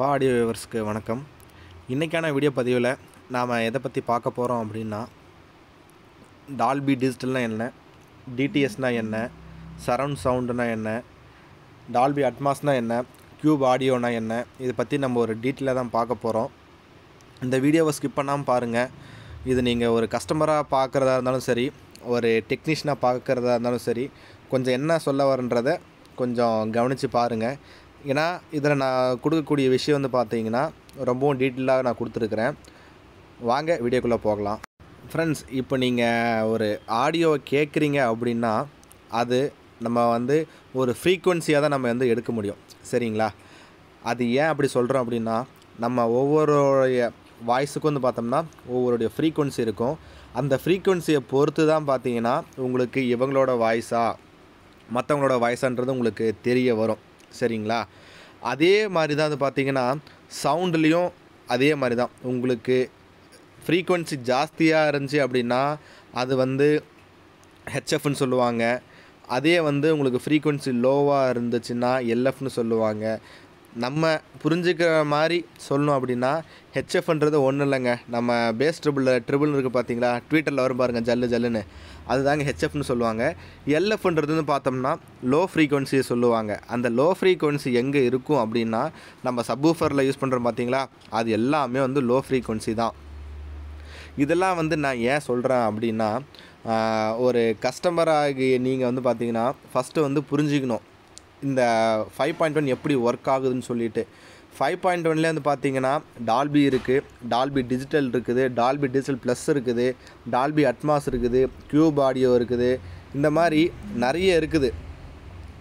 Audio வியூவர்ஸ்க்கு வணக்கம். இன்றைக்கான video பதிவில் நாம் எதை பற்றி பார்க்க போகிறோம் அப்படின்னா, டால்பி டிஜிட்டல்னால் என்ன, டிடிஎஸ்னால் என்ன, சரவுண்ட் சவுண்டுனா என்ன, டால்பி அட்மாஸ்னால் என்ன, க்யூப் ஆடியோனா என்ன, இதை பற்றி நம்ம ஒரு டீட்டெயிலாக தான் பார்க்க போகிறோம். இந்த வீடியோவை ஸ்கிப் பண்ணாமல் பாருங்கள். இது நீங்கள் ஒரு கஸ்டமராக பார்க்குறதா இருந்தாலும் சரி, ஒரு டெக்னீஷியனாக பார்க்குறதா இருந்தாலும் சரி, கொஞ்சம் என்ன சொல்ல வரன்றதை கொஞ்சம் கவனித்து பாருங்கள். ஏன்னா இதில் நான் கொடுக்கக்கூடிய விஷயம் வந்து பார்த்தீங்கன்னா ரொம்பவும் டீட்டெயிலாக நான் கொடுத்துருக்குறேன். வாங்க வீடியோக்குள்ளே போகலாம். ஃப்ரெண்ட்ஸ், இப்போ நீங்கள் ஒரு ஆடியோவை கேட்குறீங்க அப்படின்னா அது நம்ம வந்து ஒரு ஃப்ரீக்குவென்சியாக தான் நம்ம வந்து எடுக்க முடியும். சரிங்களா? அது ஏன் அப்படி சொல்கிறோம் அப்படின்னா, நம்ம ஒவ்வொருடைய வாய்ஸுக்கும் வந்து பார்த்தோம்னா ஒவ்வொருடைய ஃப்ரீக்குவென்சி இருக்கும். அந்த ஃப்ரீக்குவென்சியை பொறுத்து தான் பார்த்தீங்கன்னா உங்களுக்கு இவங்களோட வாய்ஸா மற்றவங்களோட வாய்ஸான்றது உங்களுக்கு தெரிய வரும். சரிங்களா? அதே மாதிரி தான் அது பார்த்திங்கன்னா சவுண்டுலேயும் அதே மாதிரி தான். உங்களுக்கு ஃப்ரீக்குவென்சி ஜாஸ்தியாக இருந்துச்சு அப்படின்னா அது வந்து ஹெச்எஃப்னு சொல்லுவாங்க. அதே வந்து உங்களுக்கு ஃப்ரீக்குவென்சி லோவாக இருந்துச்சுன்னா எல்எஃப்னு சொல்லுவாங்க. நம்ம புரிஞ்சுக்கிற மாதிரி சொல்லணும் அப்படின்னா ஹெச்எஃப்ன்றது ஒன்றும் இல்லைங்க, நம்ம பேஸ் ட்ரிபிள்னு இருக்குது பார்த்தீங்களா, ட்விட்டரில் வரும் பாருங்கள் ஜல்லு ஜல்லுன்னு, அதுதாங்க ஹெச்எஃப்னு சொல்லுவாங்க. எல்எஃப்ன்றது பார்த்தோம்னா லோ ஃப்ரீக்குவென்சியை சொல்லுவாங்க. அந்த லோ ஃப்ரீக்குவென்சி எங்கே இருக்கும் அப்படின்னா நம்ம சப்வூஃபரில் யூஸ் பண்ணுறோம் பார்த்தீங்களா, அது எல்லாமே வந்து லோ ஃப்ரீக்குவென்சி தான். இதெல்லாம் வந்து நான் ஏன் சொல்கிறேன் அப்படின்னா, ஒரு கஸ்டமராகி நீங்கள் வந்து பார்த்தீங்கன்னா ஃபஸ்ட்டு வந்து புரிஞ்சிக்கணும் இந்த 5.1 எப்படி ஒர்க் ஆகுதுன்னு சொல்லிட்டு. 5.1 வந்து பார்த்தீங்கன்னா டால்பி இருக்குது, டால்பி டிஜிட்டல் இருக்குது, டால்பி டிஜிட்டல் ப்ளஸ் இருக்குது, டால்பி அட்மாஸ் இருக்குது, க்யூப் ஆடியோ இருக்குது, இந்த மாதிரி நிறைய இருக்குது.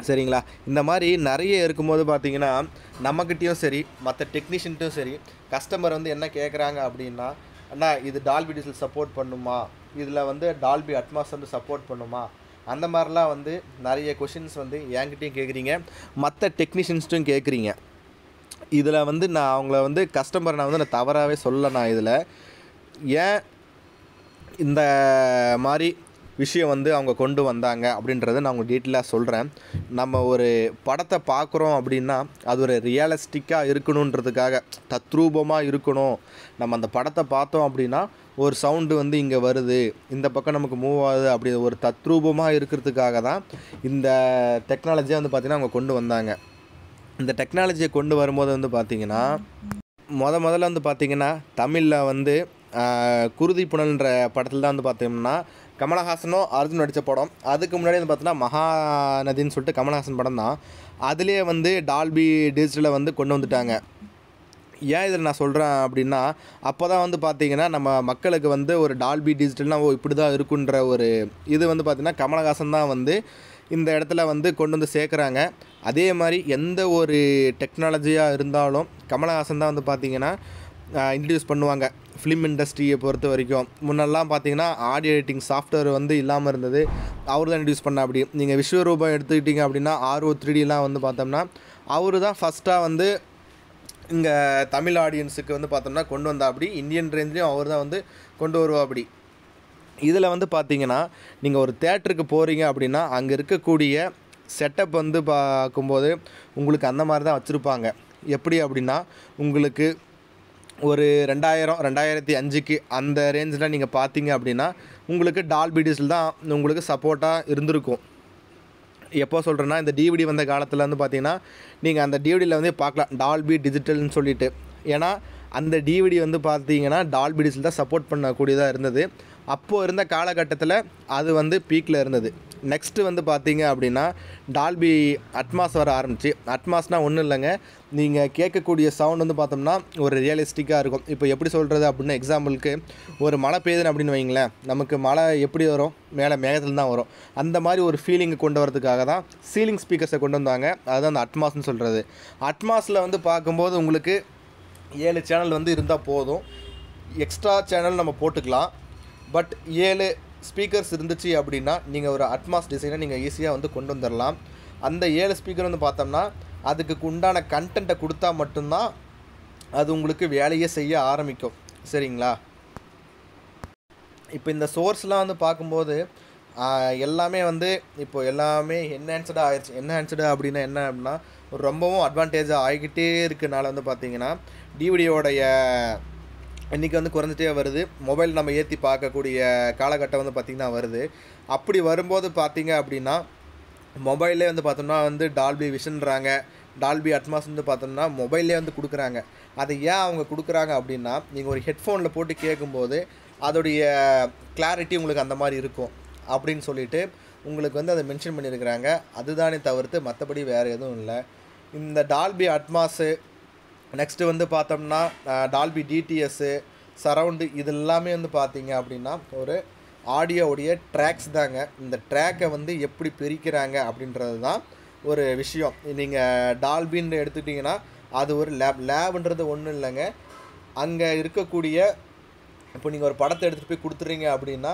சரிங்களா? இந்த மாதிரி நிறைய இருக்கும்போது பார்த்தீங்கன்னா நம்மக்கிட்டேயும் சரி மற்ற டெக்னீஷியன்ட்டும் சரி கஸ்டமர் வந்து என்ன கேட்குறாங்க அப்படின்னா, அண்ணா இது டால்பி டிஜிட்டல் சப்போர்ட் பண்ணுமா, இதில் வந்து டால்பி அட்மாஸ் வந்து சப்போர்ட் பண்ணுமா, அந்த மாதிரிலாம் வந்து நிறைய கொஷின்ஸ் வந்து என்கிட்டையும் கேட்குறீங்க, மற்ற டெக்னீஷியன்ஸ்ட்டும் கேட்குறீங்க. இதில் வந்து நான் அவங்கள வந்து கஸ்டமரை நான் தவறாகவே சொல்லலை. நான் இதில் ஏன் இந்த மாதிரி விஷயம் வந்து அவங்க கொண்டு வந்தாங்க அப்படின்றத நான் அவங்க டீட்டெயிலாக சொல்கிறேன். நம்ம ஒரு படத்தை பார்க்குறோம் அப்படின்னா அது ஒரு ரியலிஸ்டிக்காக இருக்கணுன்றதுக்காக, தத்ரூபமாக இருக்கணும். நம்ம அந்த படத்தை பார்த்தோம் அப்படின்னா ஒரு சவுண்டு வந்து இங்கே வருது, இந்த பக்கம் நமக்கு மூவ் ஆகுது, அப்படி ஒரு தத்ரூபமாக இருக்கிறதுக்காக தான் இந்த டெக்னாலஜியை வந்து பார்த்திங்கன்னா அவங்க கொண்டு வந்தாங்க. இந்த டெக்னாலஜியை கொண்டு வரும்போது வந்து பார்த்திங்கன்னா முதல்ல வந்து பார்த்திங்கன்னா தமிழில் வந்து குருதி புனல்ன்ற படத்தில் தான் வந்து பார்த்தோம்னா கமலஹாசனும் அர்ஜுன் நடித்த படம். அதுக்கு முன்னாடி வந்து பார்த்தோன்னா மகாநதின்னு சொல்லிட்டு கமலஹாசன் படம் தான். அதுலேயே வந்து டால்பி டிஜிட்டலை வந்து கொண்டு வந்துட்டாங்க. ஏன் இதில் நான் சொல்கிறேன் அப்படின்னா, அப்போ தான் வந்து பார்த்திங்கன்னா நம்ம மக்களுக்கு வந்து ஒரு டால்பி டிஜிட்டல்னால் இப்படி தான் இருக்குன்ற ஒரு இது வந்து பார்த்திங்கன்னா கமலஹாசன் தான் வந்து இந்த இடத்துல வந்து கொண்டு வந்து சேர்க்குறாங்க. அதே மாதிரி எந்த ஒரு டெக்னாலஜியாக இருந்தாலும் கமலஹாசன் தான் வந்து பார்த்திங்கன்னா இன்ட்ரடியூஸ் பண்ணுவாங்க. ஃபிலிம் இண்டஸ்ட்ரியை பொறுத்த வரைக்கும் முன்னெல்லாம் பார்த்திங்கன்னா ஆடியோ எடிட்டிங் சாஃப்ட்வேர் வந்து இல்லாமல் இருந்தது, அவர் தான் இன்ட்ரடியூஸ் பண்ண. அப்படி நீங்கள் விஸ்வரூபம் எடுத்துக்கிட்டிங்க அப்படின்னா RO 3Dலாம் வந்து பார்த்தோம்னா அவர் தான் ஃபஸ்ட்டாக வந்து இங்கே தமிழ் ஆடியன்ஸுக்கு வந்து பார்த்தோம்னா கொண்டு வந்தா. அப்படி இந்தியன் ரேஞ்சிலையும் அவர் தான் வந்து கொண்டு வருவா. அப்படி இதில் வந்து பார்த்திங்கன்னா நீங்கள் ஒரு தேட்டருக்கு போகிறீங்க அப்படின்னா அங்கே இருக்கக்கூடிய செட்டப் வந்து பார்க்கும்போது உங்களுக்கு அந்த மாதிரி தான் வச்சுருப்பாங்க. எப்படி அப்படின்னா உங்களுக்கு ஒரு 2005க்கு அந்த ரேஞ்சில் நீங்கள் பார்த்தீங்க அப்படின்னா உங்களுக்கு டால்பி டிஜிட்டல் தான் உங்களுக்கு சப்போர்ட்டாக இருந்திருக்கும். எப்போ சொல்கிறேன்னா இந்த டிவிடி வந்த காலத்தில் வந்து பார்த்திங்கன்னா நீங்கள் அந்த டிவிடியில் வந்து பார்க்கலாம் டால்பி டிஜிட்டல்னு சொல்லிட்டு. ஏன்னா அந்த டிவிடி வந்து பார்த்தீங்கன்னா டால்பி டிஜிட்டல் தான் சப்போர்ட் பண்ணக்கூடியதாக இருந்தது. அப்போது இருந்த காலகட்டத்தில் அது வந்து பீக்கில் இருந்தது. நெக்ஸ்ட்டு வந்து பார்த்தீங்க அப்படின்னா டால்பி அட்மாஸ் வர ஆரம்பிச்சு. அட்மாஸ்னால் ஒன்றும் இல்லைங்க, நீங்கள் கேட்கக்கூடிய சவுண்ட் வந்து பார்த்தோம்னா ஒரு ரியலிஸ்டிக்காக இருக்கும். இப்போ எப்படி சொல்கிறது அப்படின்னா, எக்ஸாம்பிளுக்கு ஒரு மழை பெய்யுதுன்னு அப்படின்னு வைங்களேன், நமக்கு மழை எப்படி வரும், மேலே மேகத்தில் தான் வரும். அந்த மாதிரி ஒரு ஃபீலிங்கை கொண்டு வரதுக்காக தான் சீலிங் ஸ்பீக்கர்ஸை கொண்டு வந்தாங்க. அதுதான் அந்த அட்மாஸ்ன்னு சொல்கிறது. அட்மாஸில் வந்து பார்க்கும்போது உங்களுக்கு 7 சேனல் வந்து இருந்தால் போதும், எக்ஸ்ட்ரா சேனல் நம்ம போட்டுக்கலாம். பட் 7 ஸ்பீக்கர்ஸ் இருந்துச்சு அப்படின்னா நீங்கள் ஒரு அட்மாஸ் டிசைனை நீங்கள் ஈஸியாக வந்து கொண்டு வந்துடலாம். அந்த 7 ஸ்பீக்கர் வந்து பார்த்தோம்னா அதுக்கு உண்டான கண்டென்ட்டை கொடுத்தா மட்டும்தான் அது உங்களுக்கு வேலையே செய்ய ஆரம்பிக்கும். சரிங்களா? இப்போ இந்த சோர்ஸ்லாம் வந்து பார்க்கும்போது எல்லாமே வந்து இப்போ எல்லாமே என்ஹான்ஸ்டாக ஆயிடுச்சு. என்ஹான்ஸ்டு அப்படின்னா என்ன அப்படின்னா ரொம்பவும் அட்வான்டேஜாக ஆகிக்கிட்டே இருக்கனால வந்து பார்த்திங்கன்னா டிவிடியோடைய இன்றைக்கி வந்து குறைஞ்சிட்டே வருது. மொபைல் நம்ம ஏற்றி பார்க்கக்கூடிய காலகட்டம் வந்து பார்த்திங்கன்னா வருது. அப்படி வரும்போது பார்த்திங்க அப்படின்னா மொபைல்லே வந்து பார்த்தோம்னா வந்து டால்பி விஷன்றாங்க, டால்பி அட்மாஸ் வந்து பார்த்தோம்னா மொபைல்லே வந்து கொடுக்குறாங்க. அதை ஏன் அவங்க கொடுக்குறாங்க அப்படின்னா, நீங்கள் ஒரு ஹெட்ஃபோனில் போட்டு கேட்கும்போது அதோடைய கிளாரிட்டி உங்களுக்கு அந்த மாதிரி இருக்கும் அப்படின்னு சொல்லிட்டு உங்களுக்கு வந்து அதை மென்ஷன் பண்ணியிருக்கிறாங்க. அதுதானே தவிர்த்து மற்றபடி வேறு எதுவும் இல்லை. இந்த டால்பி அட்மாஸு நெக்ஸ்ட்டு வந்து பார்த்தோம்னா டால்பி டிடிஎஸ்ஸு சரவுண்டு இது எல்லாமே வந்து பார்த்தீங்க அப்படின்னா ஒரு ஆடியோவுடைய ட்ராக்ஸ் தாங்க. இந்த ட்ராக்கை வந்து எப்படி பிரிக்கிறாங்க அப்படின்றது தான் ஒரு விஷயம். நீங்கள் டால்பின்னு எடுத்துக்கிட்டிங்கன்னா அது ஒரு லேப்ன்றது ஒன்றும் இல்லைங்க. அங்கே இருக்கக்கூடிய இப்போ நீங்கள் ஒரு படத்தை எடுத்துகிட்டு போய் கொடுத்துட்றீங்க அப்படின்னா,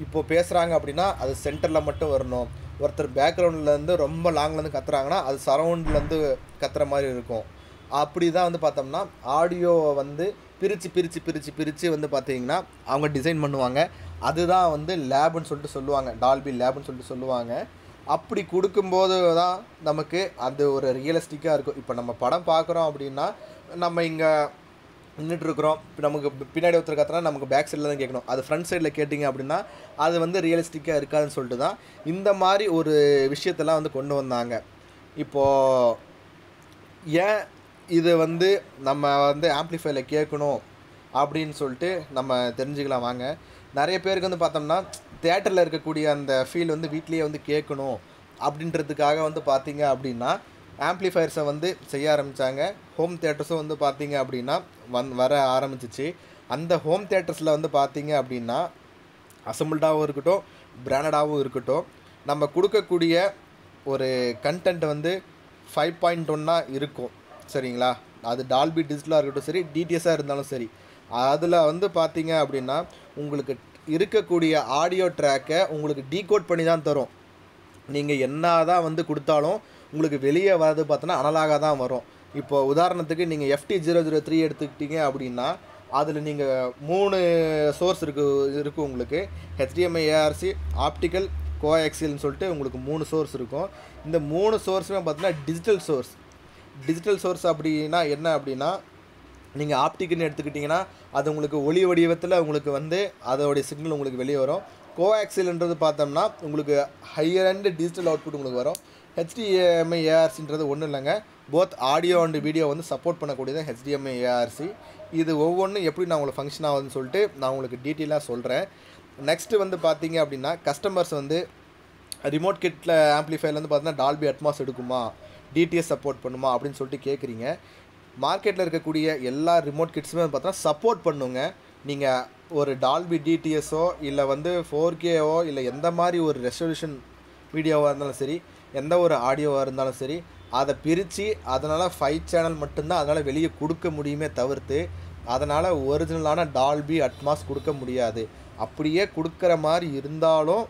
இப்போது பேசுகிறாங்க அப்படின்னா அது சென்டரில் மட்டும் வரணும். ஒருத்தர் பேக்ரவுண்ட்லேருந்து ரொம்ப லாங்லேருந்து கத்துறாங்கன்னா அது சரவுண்ட்லேருந்து கத்துற மாதிரி இருக்கும். அப்படி தான் வந்து பார்த்தோம்னா ஆடியோவை வந்து பிரித்து வந்து பார்த்தீங்கன்னா அவங்க டிசைன் பண்ணுவாங்க. அதுதான் வந்து லேப்னு சொல்லிட்டு சொல்லுவாங்க, டால்பி லேப்னு சொல்லிட்டு சொல்லுவாங்க. அப்படி கொடுக்கும்போது தான் நமக்கு அது ஒரு ரியலிஸ்டிக்காக இருக்கும். இப்போ நம்ம படம் பார்க்குறோம் அப்படின்னா நம்ம இங்கே நின்றுட்டுருக்குறோம், இப்போ நமக்கு பின்னாடி ஒருத்தர் கத்துனா நமக்கு பேக் சைடில் தான் கேட்கணும். அது ஃப்ரண்ட் சைடில் கேட்டிங்க அப்படின்னா அது வந்து ரியலிஸ்டிக்காக இருக்காதுன்னு சொல்லிட்டு தான் இந்த மாதிரி ஒரு விஷயத்தெல்லாம் வந்து கொண்டு வந்தாங்க. இப்போது ஏன் இது வந்து நம்ம வந்து ஆம்ப்ளிஃபைல கேட்கணும் அப்படின்னு சொல்லிட்டு நம்ம தெரிஞ்சுக்கலாம் வாங்க. நிறைய பேருக்கு வந்து பார்த்தோம்னா தியேட்டரில் இருக்கக்கூடிய அந்த ஃபீல் வந்து வீட்லேயே வந்து கேட்கணும் அப்படின்றதுக்காக வந்து பார்த்தீங்க அப்படின்னா ஆம்ப்ளிஃபயர்ஸை வந்து செய்ய ஆரம்பித்தாங்க. ஹோம் தியேட்டர்ஸும் வந்து பார்த்தீங்க அப்படின்னா வர ஆரம்பிச்சிச்சு. அந்த ஹோம் தியேட்டர்ஸில் வந்து பார்த்தீங்க அப்படின்னா அசம்பிள்டாகவும் இருக்கட்டும், பிராண்டடாகவும் இருக்கட்டும், நம்ம கொடுக்கக்கூடிய ஒரு கண்டென்ட் வந்து 5.1 இருக்கும். சரிங்களா? அது டால்பி டிஜிட்டலாக இருக்கட்டும் சரி, டிடிஎஸ்ஸாக இருந்தாலும் சரி, அதில் வந்து பார்த்தீங்க அப்படின்னா உங்களுக்கு இருக்கக்கூடிய ஆடியோ ட்ராக்கை உங்களுக்கு டீகோட் பண்ணி தான் தரும். நீங்கள் என்ன தான் வந்து கொடுத்தாலும் உங்களுக்கு வெளியே வரது பார்த்தோன்னா அனலாக தான் வரும். இப்போது உதாரணத்துக்கு நீங்கள் FT003 எடுத்துக்கிட்டீங்க அப்படின்னா அதில் நீங்கள் 3 சோர்ஸ் இருக்கும் உங்களுக்கு. HDMI, ARC, ஆப்டிக்கல், கோஆக்சியல்னு சொல்லிட்டு உங்களுக்கு 3 சோர்ஸ் இருக்கும். இந்த 3 சோர்ஸுமே பார்த்தீங்கன்னா டிஜிட்டல் சோர்ஸ் அப்படின்னா என்ன அப்படின்னா, நீங்கள் ஆப்டிக்னு எடுத்துக்கிட்டிங்கன்னா அது உங்களுக்கு ஒளி வடிவத்தில் உங்களுக்கு வந்து அதோடைய சிக்னல் உங்களுக்கு வெளியே வரும். கோஆக்சியல்ன்றது பார்த்தோம்னா உங்களுக்கு ஹையர் அண்ட் டிஜிட்டல் அவுட்புட் உங்களுக்கு வரும். HDMI ARCன்றது ஒன்றும் இல்லைங்க, போத் ஆடியோ அண்ட் வீடியோ வந்து சப்போர்ட் பண்ணக்கூடியது HDMI ARC. இது ஒவ்வொன்றும் எப்படி நான் உங்களுக்கு ஃபங்க்ஷன் ஆகுதுன்னு சொல்லிட்டு நான் உங்களுக்கு டீட்டெயிலாக சொல்கிறேன். நெக்ஸ்ட்டு வந்து பார்த்தீங்க அப்படின்னா கஸ்டமர்ஸ் வந்து ரிமோட் கிட்டில் ஆம்ப்ளிஃபையர் வந்து பார்த்தீங்கன்னா டால்பி அட்மாஸ் எடுக்குமா, டிடிஎஸ் சப்போர்ட் பண்ணுமா அப்படின்னு சொல்லிட்டு கேட்குறீங்க. மார்க்கெட்டில் இருக்கக்கூடிய எல்லா ரிமோட் கிட்ஸுமே வந்து பார்த்தீங்கன்னா சப்போர்ட் பண்ணுங்க. நீங்கள் ஒரு டால்பி டிடிஎஸோ இல்லை வந்து 4Kவோ இல்லை எந்த மாதிரி ஒரு ரெசல்யூஷன் வீடியோவாக இருந்தாலும் சரி, எந்த ஒரு ஆடியோவாக இருந்தாலும் சரி, அதை பிரித்து அதனால் 5 சேனல் மட்டும்தான் அதனால் வெளியே கொடுக்க முடியுமே தவிர்த்து அதனால் ஒரிஜினலான டால்பி அட்மாஸ் கொடுக்க முடியாது. அப்படியே கொடுக்குற மாதிரி இருந்தாலும்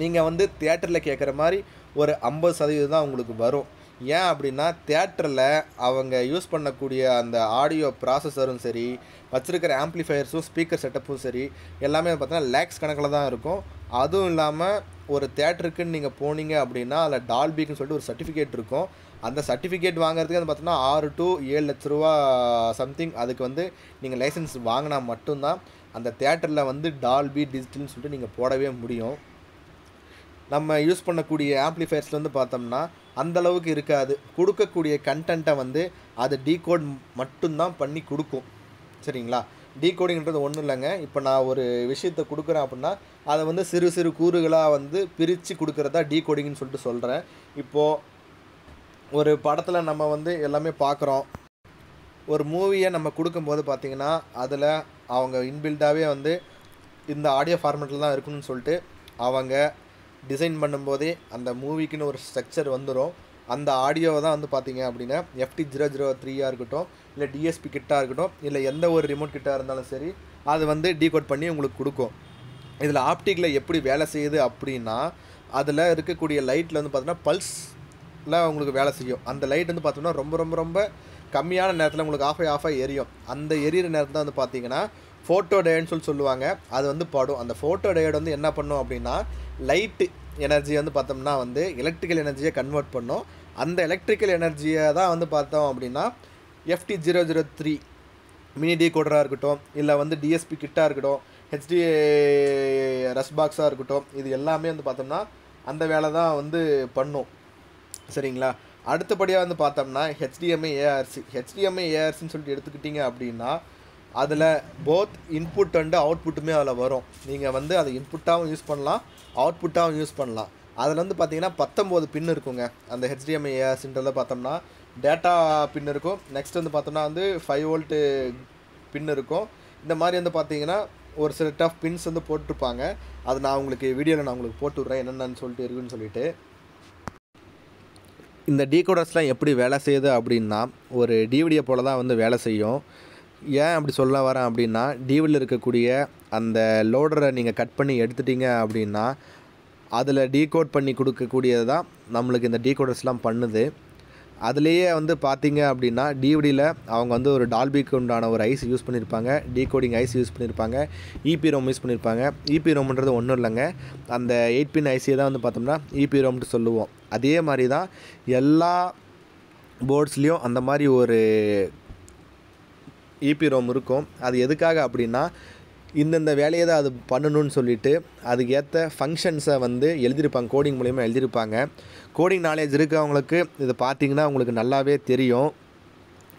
நீங்கள் வந்து தியேட்டரில் கேட்குற மாதிரி ஒரு 50% தான் உங்களுக்கு வரும். ஏன் அப்படின்னா தியேட்டரில் அவங்க யூஸ் பண்ணக்கூடிய அந்த ஆடியோ ப்ராசஸரும் சரி, வச்சுருக்கிற ஆம்ப்ளிஃபயர்ஸும் ஸ்பீக்கர் செட்டப்பும் சரி, எல்லாமே பார்த்தீங்கன்னா லேக்ஸ் கணக்கில் தான் இருக்கும். அதுவும் இல்லாமல் ஒரு தியேட்டருக்குன்னு நீங்கள் போனீங்க அப்படின்னா அதில் டால்பிக்குன்னு சொல்லிட்டு ஒரு சர்டிஃபிகேட் இருக்கும். அந்த சர்டிஃபிகேட் வாங்குறதுக்கு வந்து பார்த்தீங்கன்னா 6 to 7 லட்ச ரூபா சம்திங். அதுக்கு வந்து நீங்கள் லைசன்ஸ் வாங்கினா மட்டும்தான் அந்த தியேட்டரில் வந்து டால்பி டிஜிட்டல்னு சொல்லிட்டு நீங்கள் போடவே முடியும். நம்ம யூஸ் பண்ணக்கூடிய ஆம்ப்ளிஃபயர்ஸில் வந்து பார்த்தோம்னா அந்தளவுக்கு இருக்காது. கொடுக்கக்கூடிய கண்டென்ட்டை வந்து அது டீகோட் மட்டும்தான் பண்ணி கொடுக்கும். சரிங்களா? டீகோடிங்கிறது ஒன்றும் இல்லைங்க. இப்போ நான் ஒரு விஷயத்தை கொடுக்குறேன் அப்படின்னா அதை வந்து சிறு சிறு கூறுகளாக வந்து பிரித்து கொடுக்குறதா டீகோடிங்னு சொல்லிட்டு சொல்கிறேன். இப்போது ஒரு படத்தில் நம்ம வந்து எல்லாமே பார்க்குறோம். ஒரு மூவியை நம்ம கொடுக்கும்போது பார்த்திங்கன்னா அதில் அவங்க இன்பில்டாகவே வந்து இந்த ஆடியோ ஃபார்மேட்டில் தான் இருக்கணும்னு சொல்லிட்டு அவங்க டிசைன் பண்ணும்போதே அந்த மூவிக்குன்னு ஒரு ஸ்ட்ரக்சர் வந்துடும். அந்த ஆடியோவை தான் வந்து பார்த்திங்க அப்படின்னா FT003 இருக்கட்டும், இல்லை DSP கிட்டாக இருக்கட்டும், இல்லை எந்த ஒரு ரிமோட் கிட்டாக இருந்தாலும் சரி, அது வந்து டீகோட் பண்ணி உங்களுக்கு கொடுக்கும். இதில் ஆப்டிக்கில் எப்படி வேலை செய்யுது அப்படின்னா, அதில் இருக்கக்கூடிய லைட்டில் வந்து பார்த்தீங்கன்னா பல்ஸில் உங்களுக்கு வேலை செய்யும். அந்த லைட் வந்து பார்த்தோம்னா ரொம்ப ரொம்ப ரொம்ப கம்மியான நேரத்தில் உங்களுக்கு ஆஃப் எரியும். அந்த எரியிற நேரத்தில் வந்து பார்த்திங்கன்னா ஃபோட்டோ டயோடுன்னு சொல்லுவாங்க. அது வந்து படும். அந்த ஃபோட்டோ டயோடு வந்து என்ன பண்ணும் அப்படின்னா லைட்டு எனர்ஜி வந்து பார்த்தோம்னா வந்து எலக்ட்ரிக்கல் எனர்ஜியை கன்வெர்ட் பண்ணும். அந்த எலக்ட்ரிக்கல் எனர்ஜியை தான் வந்து பார்த்தோம் அப்படின்னா FT003 மினி டீகோடராக இருக்கட்டும், இல்லை வந்து டிஎஸ்பி கிட்டாக இருக்கட்டும், ஹெச்டி ரஸ் பாக்ஸாக இருக்கட்டும், இது எல்லாமே வந்து பார்த்தோம்னா அந்த வேலை தான் வந்து பண்ணும். சரிங்களா? அடுத்தபடியாக வந்து பார்த்தோம்னா ஹெச்டிஎம்ஐ ஏஆர்சின்னு சொல்லிட்டு எடுத்துக்கிட்டிங்க அப்படின்னா அதில் போத் இன்புட் அண்டு அவுட்புட்டுமே அதில் வரும். நீங்கள் வந்து அதை இன்புட்டாகவும் யூஸ் பண்ணலாம், அவுட்புட்டாகவும் யூஸ் பண்ணலாம். அதில் வந்து பார்த்தீங்கன்னா 19 பின் இருக்குங்க. அந்த ஹெச்டிஎம்ஐ ஏஆர்சின்றதில் பார்த்தோம்னா டேட்டா பின் இருக்கும். நெக்ஸ்ட் வந்து பார்த்தோம்னா வந்து 5 வோல்ட்டு பின் இருக்கும். இந்த மாதிரி வந்து பார்த்தீங்கன்னா ஒரு செட் ஆஃப் பின்ஸ் வந்து போட்டிருப்பாங்க. அது நான் உங்களுக்கு வீடியோவில் நான் உங்களுக்கு போட்டு விட்றேன் என்னென்னு சொல்லிட்டு இருக்குன்னு சொல்லிட்டு. இந்த டீகோடர்ஸ்லாம் எப்படி வேலை செய்யுது அப்படின்னா ஒரு டிவிடியை போல தான் வந்து வேலை செய்யும். ஏன் அப்படி சொல்ல வரேன் அப்படின்னா டிவிடியில் இருக்கக்கூடிய அந்த லோடரை நீங்கள் கட் பண்ணி எடுத்துட்டீங்க அப்படின்னா அதில் டீகோட் பண்ணி கொடுக்கக்கூடியது தான் நம்மளுக்கு இந்த டீகோடர்ஸ்லாம் பண்ணுது. அதுலேயே வந்து பார்த்தீங்க அப்படின்னா டிவிடியில் அவங்க வந்து ஒரு டால்பிக்கு உண்டான ஒரு ஐஸ் யூஸ் பண்ணியிருப்பாங்க, டீகோடிங் ஐஸ் யூஸ் பண்ணியிருப்பாங்க, இபி ரோம் யூஸ் பண்ணியிருப்பாங்க. இபி ரோம்ன்றது ஒன்றும் இல்லைங்க, அந்த 8 பின் ஐசியை தான் வந்து பார்த்தோம்னா இபி ரோம்ட்டு சொல்லுவோம். அதே மாதிரி தான் எல்லா போர்ட்ஸ்லேயும் அந்த மாதிரி ஒரு இபி ரோம் இருக்கும். அது எதுக்காக அப்படின்னா இந்தந்த வேலையை தான் அது பண்ணணும்னு சொல்லிட்டு அதுக்கு ஏற்ற ஃபங்க்ஷன்ஸை வந்து எழுதியிருப்பாங்க, கோடிங் மூலிமா எழுதியிருப்பாங்க. கோடிங் நாலேஜ் இருக்கவங்களுக்கு இதை பார்த்தீங்கன்னா உங்களுக்கு நல்லாவே தெரியும்.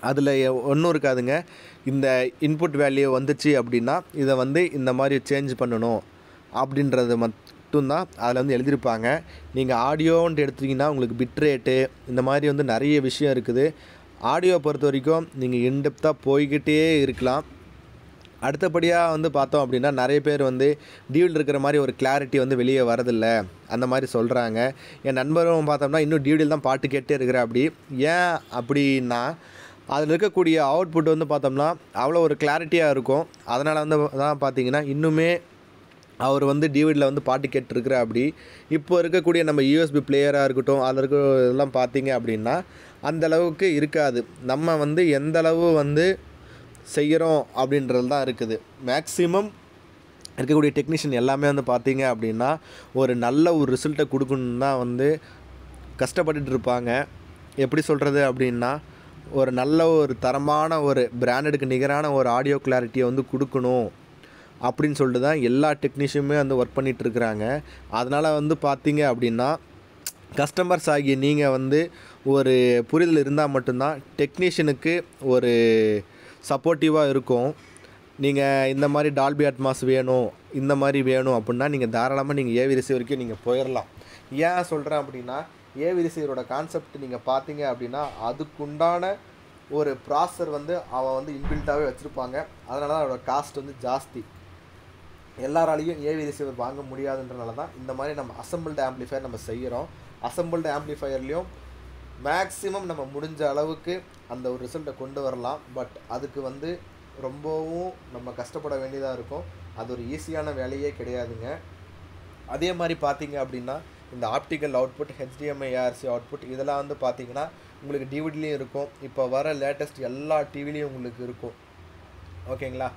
அதில் ஒன்றும் இருக்காதுங்க, இந்த இன்புட் வேல்யூ வந்துச்சு அப்படின்னா இதை வந்து இந்த மாதிரி சேஞ்ச் பண்ணணும் அப்படின்றது மட்டும்தான் அதில் வந்து எழுதியிருப்பாங்க. நீங்கள் ஆடியோன்ட்டு எடுத்திங்கன்னா உங்களுக்கு பிட் ரேட்டு இந்த மாதிரி வந்து நிறைய விஷயம் இருக்குது. ஆடியோ பொறுத்த வரைக்கும் நீங்கள் இன்டெப்த்தாக போய்கிட்டே இருக்கலாம். அடுத்தபடியாக வந்து பார்த்தோம் அப்படின்னா நிறைய பேர் வந்து டிவிடியில் இருக்கிற மாதிரி ஒரு கிளாரிட்டி வந்து வெளியே வரதில்ல அந்த மாதிரி சொல்கிறாங்க. என் நண்பரும் பார்த்தோம்னா இன்னும் டிவிடியில் தான் பாட்டு கேட்டே இருக்கிற. அப்படி ஏன் அப்படின்னா அதில் இருக்கக்கூடிய அவுட்புட் வந்து பார்த்தோம்னா அவ்வளோ ஒரு கிளாரிட்டியாக இருக்கும். அதனால் வந்து தான் பார்த்தீங்கன்னா இன்னுமே அவர் வந்து டிவிடியில் வந்து பாட்டு கேட்டுருக்குற. அப்படி இப்போ இருக்கக்கூடிய நம்ம யூஎஸ்பி பிளேயராக இருக்கட்டும், அதில் இருக்க இதெல்லாம் பார்த்தீங்க அப்படின்னா அந்தளவுக்கு இருக்காது. நம்ம வந்து எந்தளவு வந்து செய்கிறோம் அப்படின்றது தான் இருக்குது. மேக்ஸிமம் இருக்கக்கூடிய டெக்னீஷியன் எல்லாமே வந்து பார்த்தீங்க அப்படின்னா ஒரு நல்ல ஒரு ரிசல்ட்டை கொடுக்கணுன்னு தான் வந்து கஷ்டப்பட்டுட்டு இருப்பாங்க. எப்படி சொல்கிறது அப்படின்னா ஒரு நல்ல ஒரு தரமான ஒரு பிராண்டடுக்கு நிகரான ஒரு ஆடியோ கிளாரிட்டியை வந்து கொடுக்கணும் அப்படின்னு சொல்லிட்டு தான் எல்லா டெக்னீஷியனுமே வந்து ஒர்க் பண்ணிகிட்ருக்குறாங்க. அதனால் வந்து பார்த்தீங்க அப்படின்னா கஸ்டமர்ஸ் ஆகிய நீங்கள் வந்து ஒரு புரிதல் இருந்தால் மட்டும்தான் டெக்னீஷியனுக்கு ஒரு சப்போர்ட்டிவாக இருக்கும். நீங்கள் இந்த மாதிரி டால்பி அட்மாஸ் வேணும், இந்த மாதிரி வேணும் அப்படின்னா நீங்கள் தாராளமாக நீங்கள் ஏவி ரிசீவருக்கே நீங்கள் போயிடலாம். ஏன் சொல்கிறேன் அப்படின்னா ஏவி ரிசீவரோட கான்செப்ட் நீங்கள் பார்த்தீங்க அப்படின்னா அதுக்குண்டான ஒரு ப்ராசர் வந்து அவன் வந்து இன்பில்ட்டாகவே வச்சுருப்பாங்க. அதனால தான் அதோட காஸ்ட் வந்து ஜாஸ்தி. எல்லாராலையும் ஏவி ரிசீவர் வாங்க முடியாதுன்றனால தான் இந்த மாதிரி நம்ம அசம்பிள்டு ஆம்ப்ளிஃபையர் நம்ம செய்கிறோம். அசம்பிள்டு ஆம்ப்ளிஃபையர்லேயும் மேக்ஸிமம் நம்ம முடிஞ்ச அளவுக்கு அந்த ஒரு ரிசல்ட்டை கொண்டு வரலாம். பட் அதுக்கு வந்து ரொம்பவும் நம்ம கஷ்டப்பட வேண்டியதாக இருக்கும். அது ஒரு ஈஸியான வேலையே கிடையாதுங்க. அதே மாதிரி பார்த்தீங்க அப்படின்னா இந்த optical output, HDMI ARC output இதெல்லாம் வந்து பார்த்தீங்கன்னா உங்களுக்கு டிவிடிலையும் இருக்கும். இப்போ வர லேட்டஸ்ட் எல்லா டிவிலையும் உங்களுக்கு இருக்கும். ஓகேங்களா?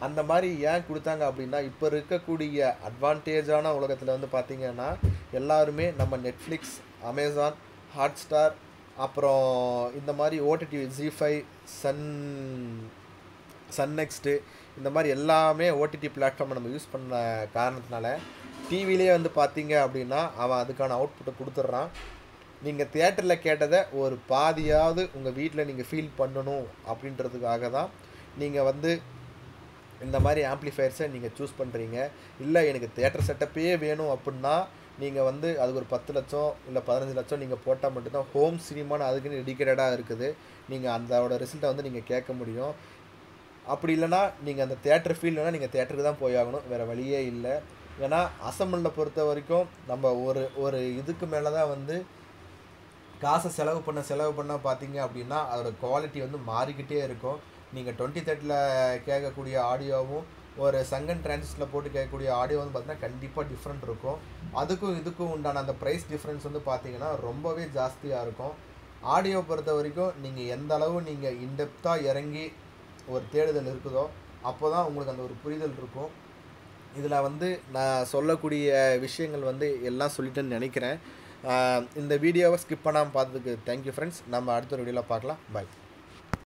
அந்த மாதிரி ஏன் கொடுத்தாங்க அப்படின்னா இப்போ இருக்கக்கூடிய அட்வான்டேஜான உலகத்தில் வந்து பார்த்திங்கன்னா எல்லாருமே நம்ம நெட்ஃப்ளிக்ஸ், அமேசான், ஹாட்ஸ்டார், அப்புறம் இந்த மாதிரி ஓடிடி ஜி5, சன் நெக்ஸ்ட்டு இந்த மாதிரி எல்லாமே ஓடிடி பிளாட்ஃபார்மை நம்ம யூஸ் பண்ண காரணத்தினால டிவிலே வந்து பார்த்தீங்க அப்படின்னா அவன் அதுக்கான அவுட்புட்டை கொடுத்துட்றான். நீங்கள் தியேட்டரில் கேட்டதை ஒரு பாதியாவது உங்கள் வீட்டில் நீங்கள் ஃபீல் பண்ணணும் அப்படின்றதுக்காக தான் நீங்கள் வந்து இந்த மாதிரி ஆம்ப்ளிஃபயர்ஸை நீங்கள் சூஸ் பண்ணுறீங்க. இல்லை எனக்கு தியேட்டர் செட்டப்பே வேணும் அப்படின்னா நீங்கள் வந்து அதுக்கு ஒரு 10 லட்சம் இல்லை 15 லட்சம் நீங்கள் போட்டால் மட்டும்தான் ஹோம் சினிமான்னு அதுக்குன்னு டெடிக்கேட்டடாக இருக்குது. நீங்கள் அதோட ரிசல்ட்டை வந்து நீங்கள் கேட்க முடியும். அப்படி இல்லைனா நீங்கள் அந்த தியேட்டர் ஃபீல் இல்லைனா நீங்கள் தியேட்டருக்கு தான் போய் ஆகணும், வேறு வழியே இல்லை. ஏன்னா அசம்பிளில் பொறுத்த வரைக்கும் நம்ம ஒரு இதுக்கு மேலே தான் வந்து காசை செலவு பண்ண பார்த்தீங்க அப்படின்னா அதோட குவாலிட்டி வந்து மாறிக்கிட்டே இருக்கும். நீங்கள் 2030 கேட்கக்கூடிய ஆடியோவும் ஒரு சங்கன் டிரான்சிஸ்டரில் போட்டு கேட்கக்கூடிய ஆடியோ வந்து பார்த்தீங்கன்னா கண்டிப்பாக டிஃப்ரெண்ட் இருக்கும். அதுக்கும் இதுக்கும் உண்டான அந்த ப்ரைஸ் டிஃப்ரென்ஸ் வந்து பார்த்தீங்கன்னா ரொம்பவே ஜாஸ்தியாக இருக்கும். ஆடியோ பொறுத்த வரைக்கும் நீங்கள் எந்த அளவு நீங்கள் இன்டெப்த்தாக இறங்கி ஒரு தேடுதல் இருக்குதோ அப்போ தான் உங்களுக்கு அந்த ஒரு புரிதல் இருக்கும். இதில் வந்து நான் சொல்லக்கூடிய விஷயங்கள் வந்து எல்லாம் சொல்லிட்டேன்னு நினைக்கிறேன். இந்த வீடியோவை ஸ்கிப் பண்ணாமல் பார்த்ததுக்கு தேங்க்யூ ஃப்ரெண்ட்ஸ். நம்ம அடுத்த ஒரு வீடியோவில் பார்க்கலாம். பாய்.